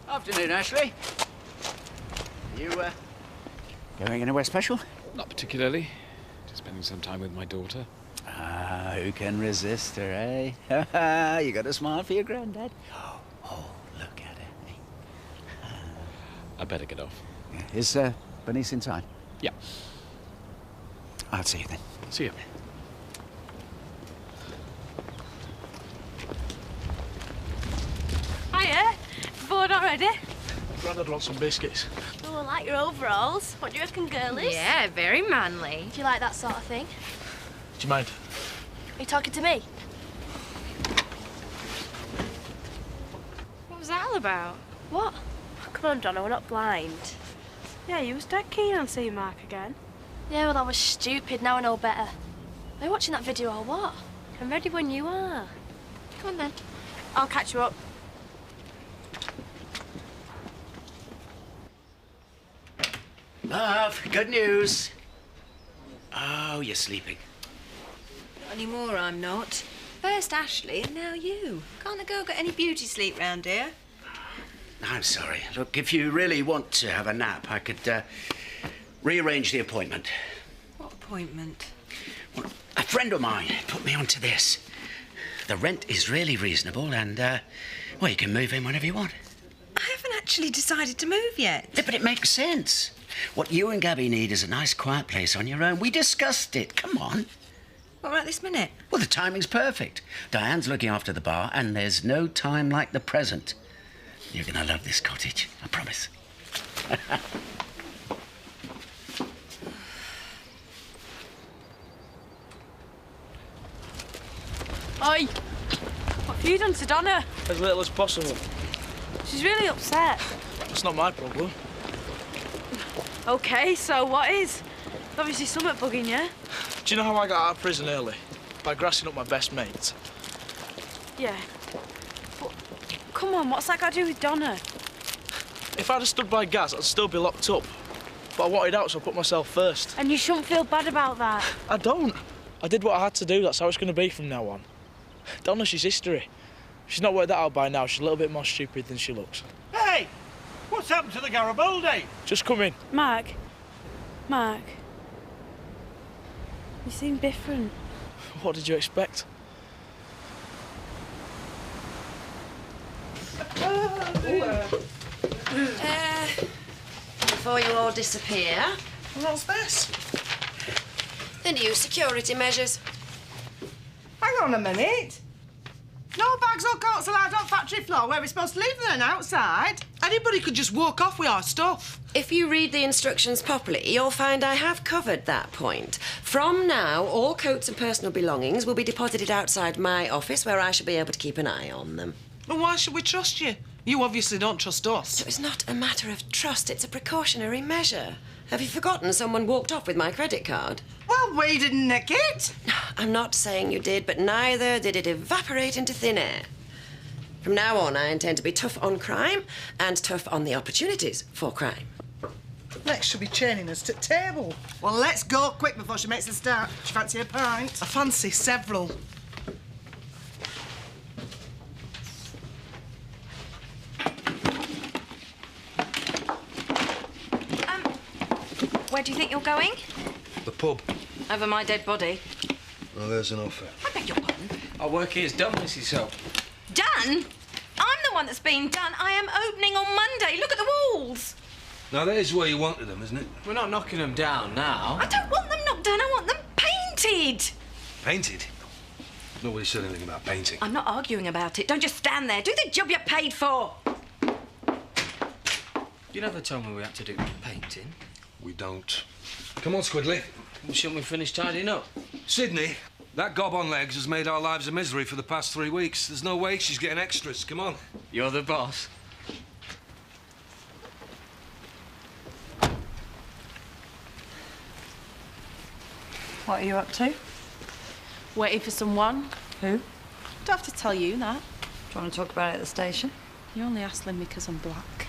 Afternoon, Ashley. You, going anywhere special? Not particularly. Just spending some time with my daughter. Ah, who can resist her, eh? You got a smile for your granddad? Oh, look at her. I better get off. Yeah. Is, Bernice inside? Yeah. I'll see you then. See you. Hiya. Bored already? Grandad wants some biscuits. Oh, I like your overalls. What do you reckon, girlies? Yeah, very manly. Do you like that sort of thing? Do you mind? Are you talking to me? What was that all about? What? Come on, Donna, we're not blind. Yeah, you was dead keen on seeing Mark again. Yeah, well, I was stupid. Now I know better. Are you watching that video or what? I'm ready when you are. Come on, then. I'll catch you up. Love, good news. Oh, you're sleeping. Not anymore, I'm not. First Ashley and now you. Can't a girl get any beauty sleep round here? I'm sorry. Look, if you really want to have a nap, I could, rearrange the appointment. What appointment? Well, a friend of mine put me onto this. The rent is really reasonable and, well, you can move in whenever you want. I haven't actually decided to move yet. Yeah, but it makes sense. What you and Gabby need is a nice, quiet place on your own. We discussed it. Come on. What, right this minute? Well, the timing's perfect. Diane's looking after the bar, and there's no time like the present. You're gonna love this cottage, I promise. Oi! What have you done to Donna? As little as possible. She's really upset. It's not my problem. OK, so what is? Obviously something bugging you. Do you know how I got out of prison early? By grassing up my best mate. Yeah. But, come on, what's that got to do with Donna? If I'd have stood by Gaz, I'd still be locked up. But I wanted out, so I put myself first. And you shouldn't feel bad about that. I don't. I did what I had to do. That's how it's going to be from now on. Donna, she's history. If she's not worked that out by now, she's a little bit more stupid than she looks. Hey! What's happened to the Garibaldi? Just come in. Mark. You seem different. What did you expect? Before you all disappear. What's this? The new security measures. Hang on a minute. No bags or coats allowed on factory floor where we're supposed to leave them outside. Anybody could just walk off with our stuff. If you read the instructions properly, you'll find I have covered that point. From now, all coats and personal belongings will be deposited outside my office where I shall be able to keep an eye on them. Well, why should we trust you? You obviously don't trust us. So it's not a matter of trust, it's a precautionary measure. Have you forgotten someone walked off with my credit card? Well, we didn't nick it. I'm not saying you did, but neither did it evaporate into thin air. From now on, I intend to be tough on crime and tough on the opportunities for crime. Lex should be chaining us to table. Well, let's go quick before she makes a start. Do you fancy a pint? I fancy several. Where do you think you're going? The pub. Over my dead body. Well, there's an offer. I beg your pardon. Our work here's done, Mrs. Soap. Done? I'm the one that's been done. I am opening on Monday. Look at the walls. Now, that is where you wanted them, isn't it? We're not knocking them down now. I don't want them knocked down. I want them painted. Painted? Nobody said anything about painting. I'm not arguing about it. Don't just stand there. Do the job you're paid for. You never told me we had to do painting. We don't. Come on, Squiddly. Well, shouldn't we finish tidying up? Sydney, that gob on legs has made our lives a misery for the past 3 weeks. There's no way she's getting extras. Come on. You're the boss. What are you up to? Waiting for someone. Who? Don't have to tell you that. Do you want to talk about it at the station? You're only hassling me because I'm black.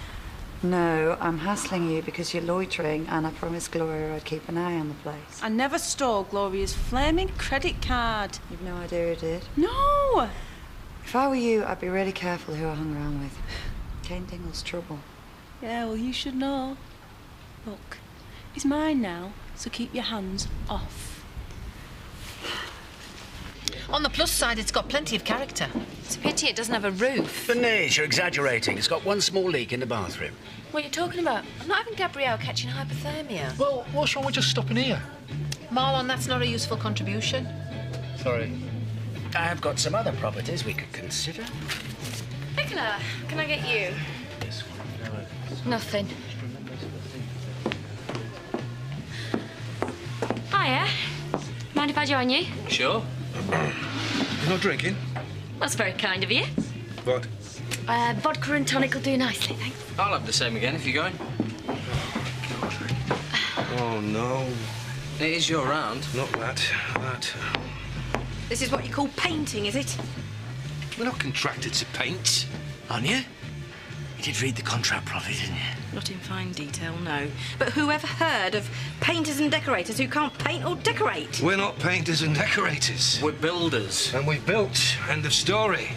No, I'm hassling you because you're loitering and I promised Gloria I'd keep an eye on the place. I never stole Gloria's flaming credit card. You've no idea who did? No! If I were you, I'd be really careful who I hung around with. Kane Dingle's trouble. Yeah, well, you should know. Look, he's mine now, so keep your hands off. On the plus side, it's got plenty of character. It's a pity it doesn't have a roof. Bernice, you're exaggerating. It's got one small leak in the bathroom. What are you talking about? I'm not having Gabrielle catching hypothermia. Well, what's wrong with just stopping here? Marlon, that's not a useful contribution. Sorry. I have got some other properties we could consider. Nicola, can I get you? Nothing. Hiya. Mind if I join you? Sure. You're not drinking? That's very kind of you. What? Vodka and tonic will do nicely, thanks. I'll have the same again if you're going. Oh, no. It is your round. Not that. That. This is what you call painting, is it? We're not contracted to paint. Aren't you? You did read the contract properly, didn't you? Not in fine detail, no. But who ever heard of painters and decorators who can't paint or decorate? We're not painters and decorators. We're builders. And we've built. End of story.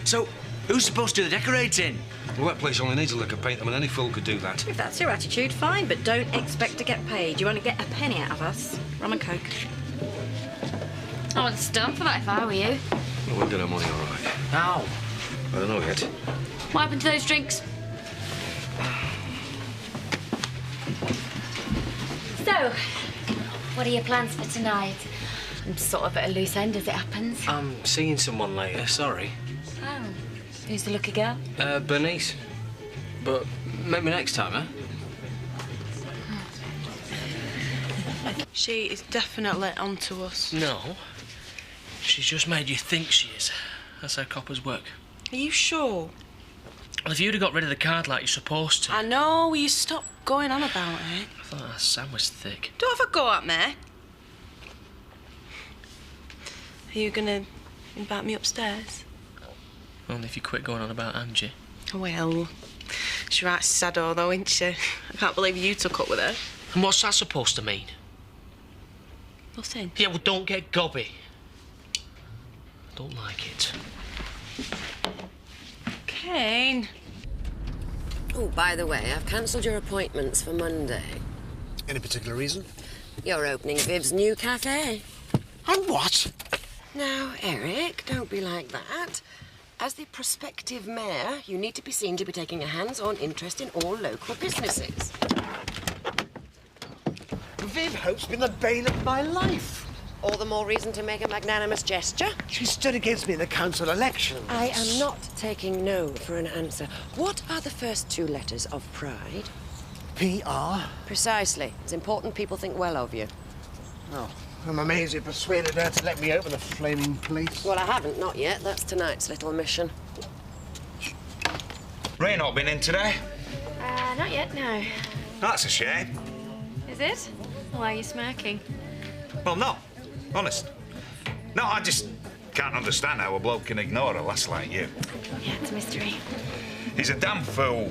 So, who's supposed to do the decorating? Well, that place only needs a lick of paint, and any fool could do that. If that's your attitude, fine, but don't expect to get paid. You won't get a penny out of us. Rum and coke. I wouldn't stand for that if I were you. Well, we'll get our money all right. How? I don't know yet. What happened to those drinks? So, what are your plans for tonight? I'm sort of at a loose end as it happens. I'm seeing someone later, sorry. Oh, who's the lucky girl? Bernice. But maybe next time, eh? She is definitely onto us. No. She's just made you think she is. That's how coppers work. Are you sure? Well, if you'd have got rid of the card like you're supposed to... I know, will you stop going on about it? I thought that Sam was thick. Don't have a go at me. Are you gonna invite me upstairs? Only if you quit going on about Angie. Well, she's right saddo though, isn't she? I can't believe you took up with her. And what's that supposed to mean? Nothing. Yeah, well, don't get gobby. I don't like it. Kane. Oh, by the way, I've cancelled your appointments for Monday. Any particular reason? You're opening Viv's new cafe. And what? Now, Eric, don't be like that. As the prospective mayor, you need to be seen to be taking a hands-on interest in all local businesses. Viv Hope's been the bane of my life. All the more reason to make a magnanimous gesture. She stood against me in the council elections. I am not taking no for an answer. What are the first two letters of Pride? P.R.? Precisely. It's important people think well of you. Oh, I'm amazed you persuaded her to let me open the flaming place. Well, I haven't, not yet. That's tonight's little mission. Ray not been in today? Not yet, no. That's a shame. Is it? Why are you smirking? Well, no. Honest. No, I just can't understand how a bloke can ignore a lass like you. Yeah, it's a mystery. He's a damn fool.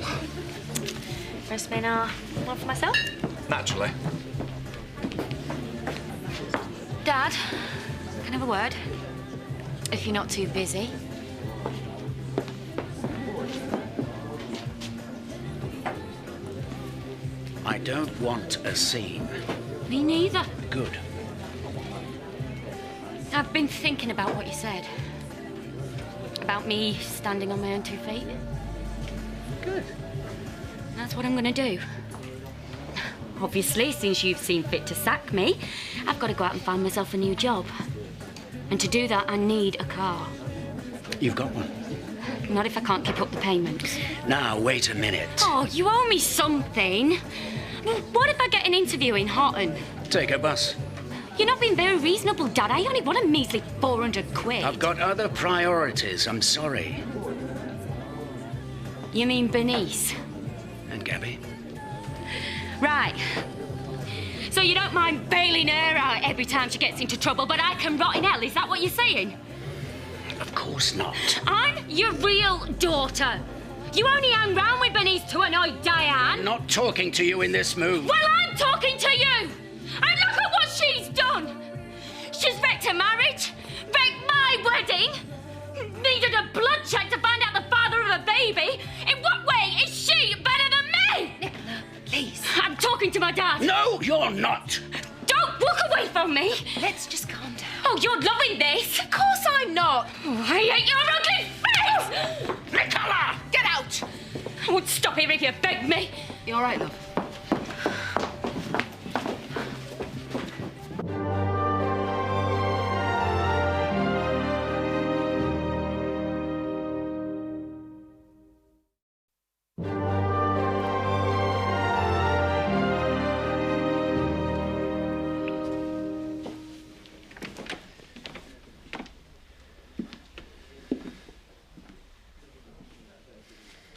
For a spinner, one for myself? Naturally. Dad, can I have a word? If you're not too busy. I don't want a scene. Me neither. Good. I've been thinking about what you said. About me standing on my own 2 feet. Good. That's what I'm gonna do. Obviously, since you've seen fit to sack me, I've got to go out and find myself a new job. And to do that, I need a car. You've got one. Not if I can't keep up the payments. Now, wait a minute. Oh, you owe me something. What if I get an interview in Houghton? Take a bus. You're not being very reasonable, Dad. I only want a measly 400 quid. I've got other priorities. I'm sorry. You mean Bernice? And Gabby? Right. So you don't mind bailing her out every time she gets into trouble, but I can rot in hell. Is that what you're saying? Of course not. I'm your real daughter. You only hang round with Bernice to annoy Diane. I'm not talking to you in this mood. Well, I'm talking to you. And look at what she's done. She's wrecked her marriage, wrecked my wedding, needed a blood check to find out the father of a baby. In what way talking to my dad. No, you're not. Don't walk away from me. Let's just calm down. Oh, you're loving this. Of course I'm not. Oh, I hate your ugly face. Nicola! Get out! I would stop here if you begged me. You all right, love?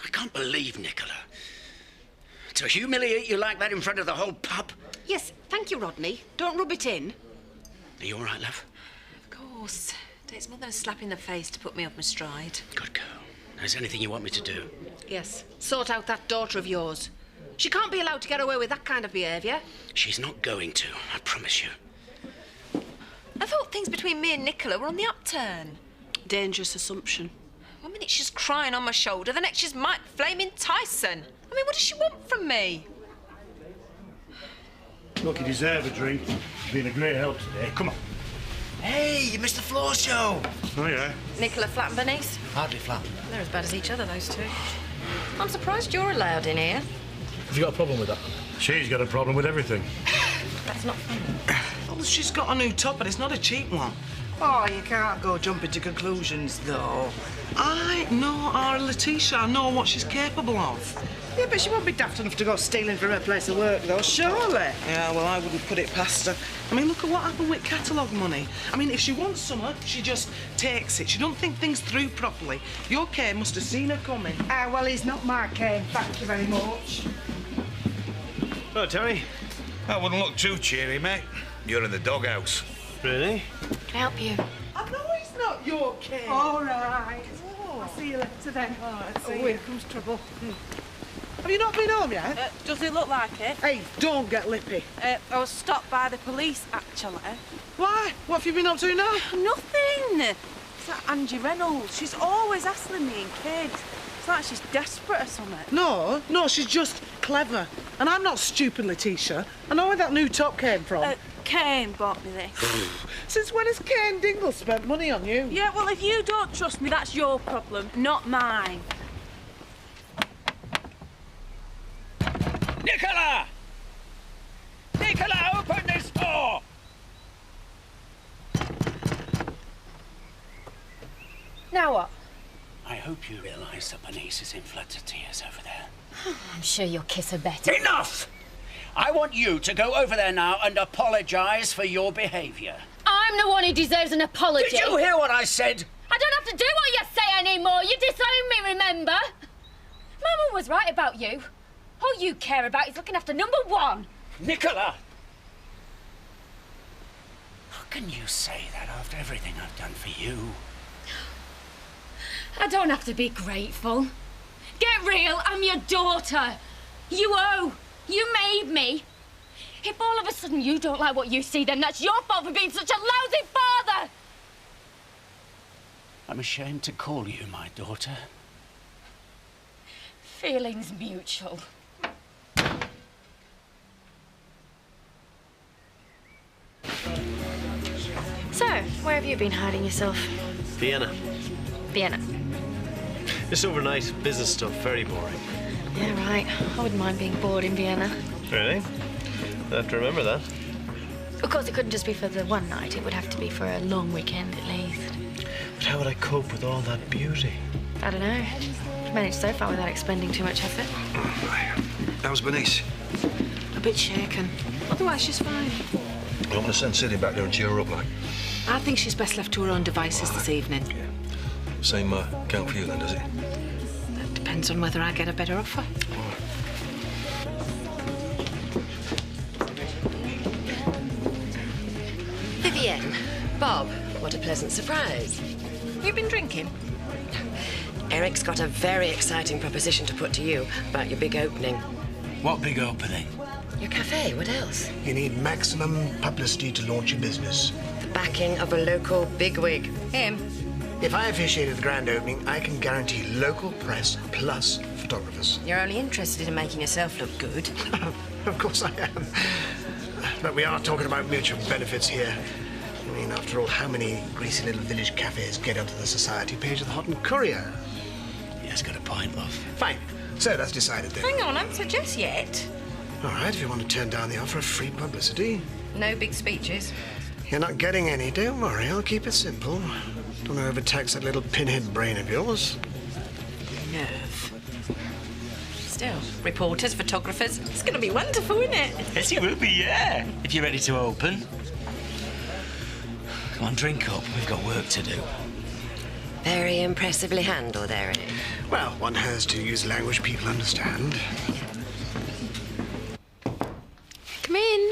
I can't believe, Nicola. To humiliate you like that in front of the whole pub. Yes, thank you, Rodney. Don't rub it in. Are you all right, love? Of course. Takes more than a slap in the face to put me off my stride. Good girl. Is there anything you want me to do? Yes. Sort out that daughter of yours. She can't be allowed to get away with that kind of behaviour. She's not going to, I promise you. I thought things between me and Nicola were on the upturn. Dangerous assumption. One minute she's crying on my shoulder, the next she's Mike Flaming Tyson. I mean, what does she want from me? Look, you deserve a drink. You've been a great help today. Come on. Hey, you missed the floor show. Oh, yeah? Nicola flat and Bernice? Hardly flat. They're as bad as each other, those two. I'm surprised you're allowed in here. Have you got a problem with that? She's got a problem with everything. That's not funny. Well, she's got a new top and it's not a cheap one. Oh, you can't go jumping to conclusions, though. I know our Letitia. I know what she's capable of. Yeah, but she won't be daft enough to go stealing from her place of work, though, surely. Yeah, well, I wouldn't put it past her. I mean, look at what happened with catalogue money. I mean, if she wants summer, she just takes it. She don't think things through properly. Your Kane must have seen her coming. Ah, well, he's not my Kane, thank you very much. Hello, Terry. That wouldn't look too cheery, mate. You're in the doghouse. Really? Can I help you? I know he's not your Kane. All right. Oh. I'll see you later then. All right, see oh, you. here comes trouble. Have you not been home yet? Does it look like it? Hey, don't get lippy. I was stopped by the police, actually. Why? What have you been up to now? Nothing. It's that Angie Reynolds. She's always hassling me and kids. It's like she's desperate or something. No, she's just clever. And I'm not stupid, Letitia. I know where that new top came from. Kane bought me this. Since when has Kane Dingle spent money on you? Yeah, well, if you don't trust me, that's your problem, not mine. Nicola! Nicola, open this door! Now what? I hope you realise that Bernice is in floods of tears over there. I'm sure you'll kiss her better. Enough! I want you to go over there now and apologise for your behaviour. I'm the one who deserves an apology. Did you hear what I said? I don't have to do what you say anymore. You disown me, remember? Mama was right about you. All you care about is looking after number one. Nicola! How can you say that after everything I've done for you? I don't have to be grateful. Get real, I'm your daughter. You owe. You made me. If all of a sudden you don't like what you see, then that's your fault for being such a lousy father. I'm ashamed to call you my daughter. Feelings mutual. So, where have you been hiding yourself? Vienna. Vienna. Just overnight business stuff, very boring. Yeah, right. I wouldn't mind being bored in Vienna. Really? I have to remember that. Of course, it couldn't just be for the one night. It would have to be for a long weekend at least. But how would I cope with all that beauty? I don't know. I've managed so far without expending too much effort. How's Bernice? A bit shaken. Otherwise, she's fine. I don't want to send Sidney back there and cheer her up, like. I think she's best left to her own devices this evening. Yeah. Same count for you then, does it? That depends on whether I get a better offer. Vivienne, Bob, what a pleasant surprise. You've been drinking? Eric's got a very exciting proposition to put to you about your big opening. What big opening? Your cafe, what else? You need maximum publicity to launch your business. The backing of a local bigwig. Him? If I officiate at the grand opening, I can guarantee local press plus photographers. You're only interested in making yourself look good. Of course I am. But we are talking about mutual benefits here. I mean, after all, how many greasy little village cafes get onto the society page of the Hot and Courier? He has got a point, love. Fine. So that's decided then. Hang on, I haven't said yes yet. All right, if you want to turn down the offer of free publicity. No big speeches. You're not getting any, don't worry. I'll keep it simple. Don't overtax that little pinhead brain of yours. Nerve. Still, reporters, photographers. It's going to be wonderful, isn't it? Yes, it will be, yeah. If you're ready to open. Come on, drink up. We've got work to do. Very impressively handled, Eric. Well, one has to use language people understand. Come in.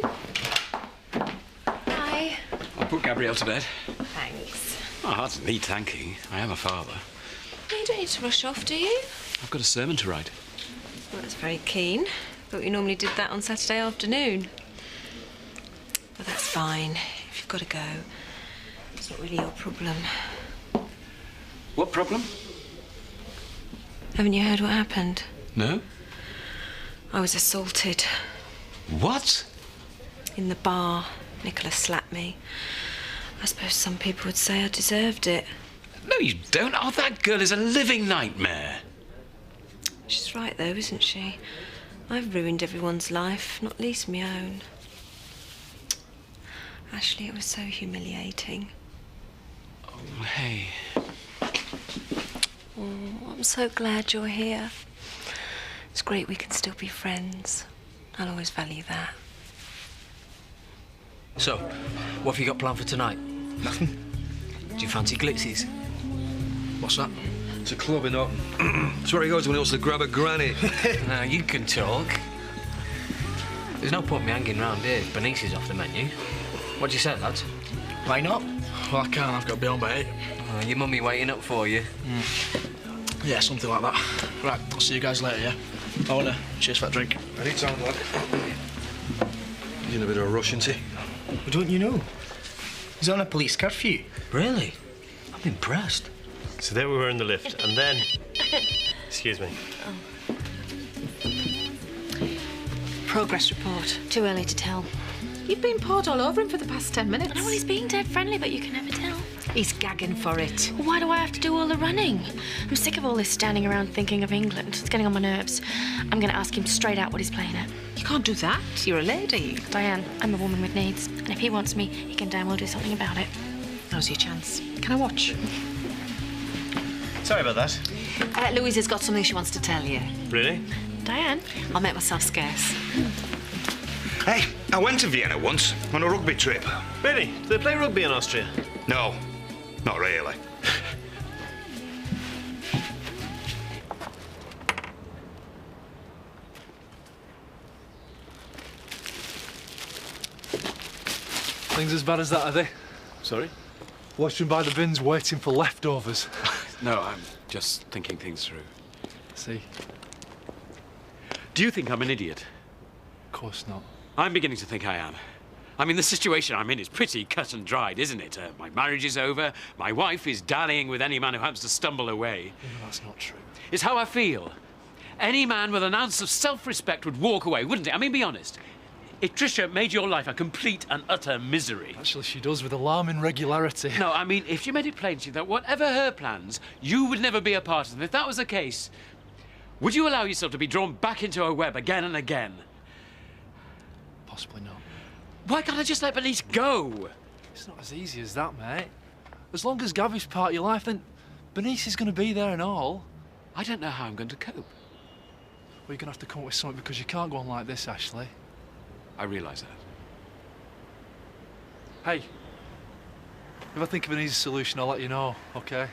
Hi. I'll put Gabrielle to bed. Thanks. Oh, that's neat thanking. I am a father. You don't need to rush off, do you? I've got a sermon to write. Well, that's very keen. Thought you normally did that on Saturday afternoon. But that's fine. If you've got to go, it's not really your problem. What problem? Haven't you heard what happened? No? I was assaulted. What? In the bar. Nicholas slapped me. I suppose some people would say I deserved it. No, you don't. Oh, that girl is a living nightmare. She's right, though, isn't she? I've ruined everyone's life, not least my own. Ashley, it was so humiliating. Oh, hey. Oh, I'm so glad you're here. It's great we can still be friends. I'll always value that. So, what have you got planned for tonight? Nothing. Do you fancy Glitzies? What's that? It's a club in Otten. It's where he goes when he wants to grab a granny. Now, you can talk. There's no point me hanging round here if Bernice is off the menu. What do you say, lads? Why not? Well, I can't. I've got to be home by 8. Your mummy waiting up for you. Yeah, something like that. Right, I'll see you guys later, yeah? I want to cheers for that drink. Anytime, lad. He's in a bit of a rush, isn't he? Well, don't you know? He's on a police curfew. Really? I'm impressed. So there we were in the lift, and then... Excuse me. Progress report. Too early to tell. You've been poured all over him for the past 10 minutes. I know, well, he's being dead friendly, but you can never tell. He's gagging for it. Well, why do I have to do all the running? I'm sick of all this standing around thinking of England. It's getting on my nerves. I'm going to ask him straight out what he's playing at. You can't do that. You're a lady. Diane, I'm a woman with needs. And if he wants me, he can damn well do something about it. Now's your chance. Can I watch? Sorry about that. Louise has got something she wants to tell you. Really? Diane? I'll make myself scarce. Hey, I went to Vienna once on a rugby trip. Really? Do they play rugby in Austria? No, not really. Things as bad as that, are they? Sorry? Washing by the bins waiting for leftovers. No, I'm just thinking things through. See? Do you think I'm an idiot? Of course not. I'm beginning to think I am. I mean, the situation I'm in is pretty cut and dried, isn't it? My marriage is over. My wife is dallying with any man who happens to stumble away. No, that's not true. It's how I feel. Any man with an ounce of self-respect would walk away, wouldn't he? I mean, be honest. If Tricia made your life a complete and utter misery... Actually, she does with alarming regularity. No, I mean, if she made it plain to you that whatever her plans, you would never be a part of them. If that was the case, would you allow yourself to be drawn back into her web again and again? Possibly not. Why can't I just let Bernice go? It's not as easy as that, mate. As long as Gavy's part of your life, then Bernice is going to be there and all. I don't know how I'm going to cope. Well, you're going to have to come up with something because you can't go on like this, Ashley. I realise that. Hey, if I think of an easy solution, I'll let you know, OK?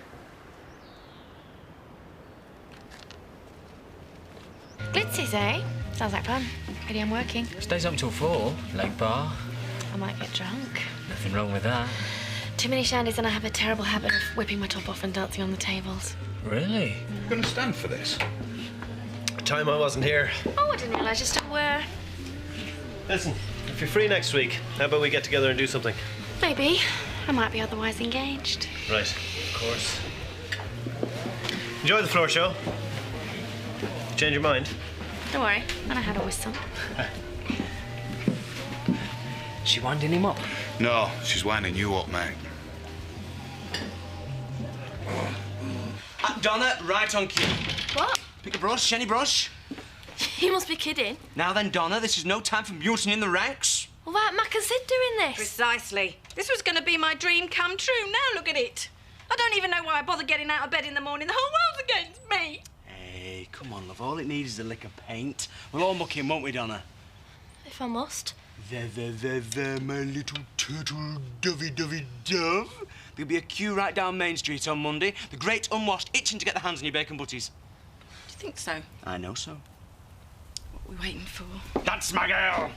Glitzies, eh? Sounds like fun. Maybe I'm working. Stays up till 4, late bar. I might get drunk. Nothing wrong with that. Too many shandies and I have a terrible habit of whipping my top off and dancing on the tables. Really? You're going to stand for this? Time I wasn't here. Oh, I didn't realise you still were. Listen, if you're free next week, how about we get together and do something? Maybe. I might be otherwise engaged. Right, of course. Enjoy the floor show. Change your mind? Don't worry, and I had a whistle. She winding him up? No, she's winding you up, mate. Donna, right on cue. What? Pick a brush, any brush. You must be kidding. Now then, Donna, this is no time for mutinying the ranks. Well, why aren't Mac and Sid doing this? Precisely. This was going to be my dream come true. Now look at it. I don't even know why I bother getting out of bed in the morning. The whole world's against me. Hey, come on, love. All it needs is a lick of paint. We'll all muck in, won't we, Donna? If I must. There, my little turtle dovey dove. There'll be a queue right down Main Street on Monday. The great unwashed itching to get their hands on your bacon butties. Do you think so? I know so. What are we waiting for? That's my girl!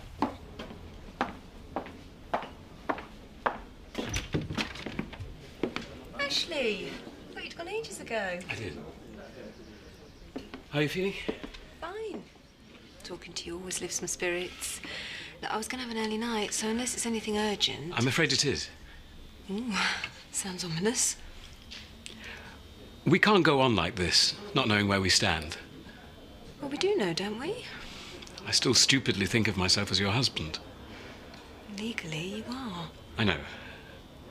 Ashley, I thought you'd gone ages ago. I did. How are you feeling? Fine. Talking to you always lifts my spirits. Look, I was going to have an early night, so unless it's anything urgent... I'm afraid it is. Ooh, sounds ominous. We can't go on like this, not knowing where we stand. Well, we do know, don't we? I still stupidly think of myself as your husband. Legally, you are. I know.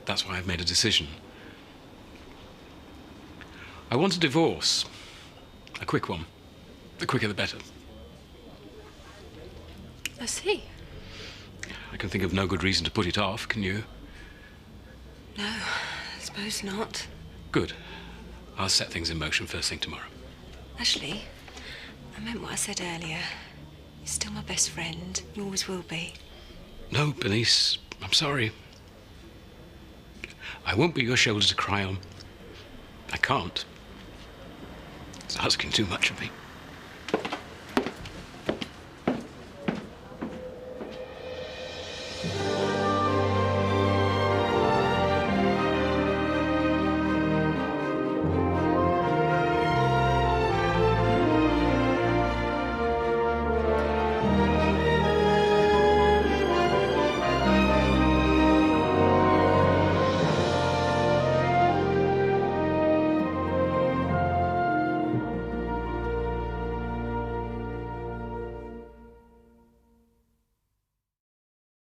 That's why I've made a decision. I want a divorce. A quick one. The quicker the better. I see. I can think of no good reason to put it off, can you? No, I suppose not. Good. I'll set things in motion first thing tomorrow. Ashley, I meant what I said earlier. You're still my best friend. You always will be. No, Bernice, I'm sorry. I won't be your shoulder to cry on. I can't. It's asking too much of me.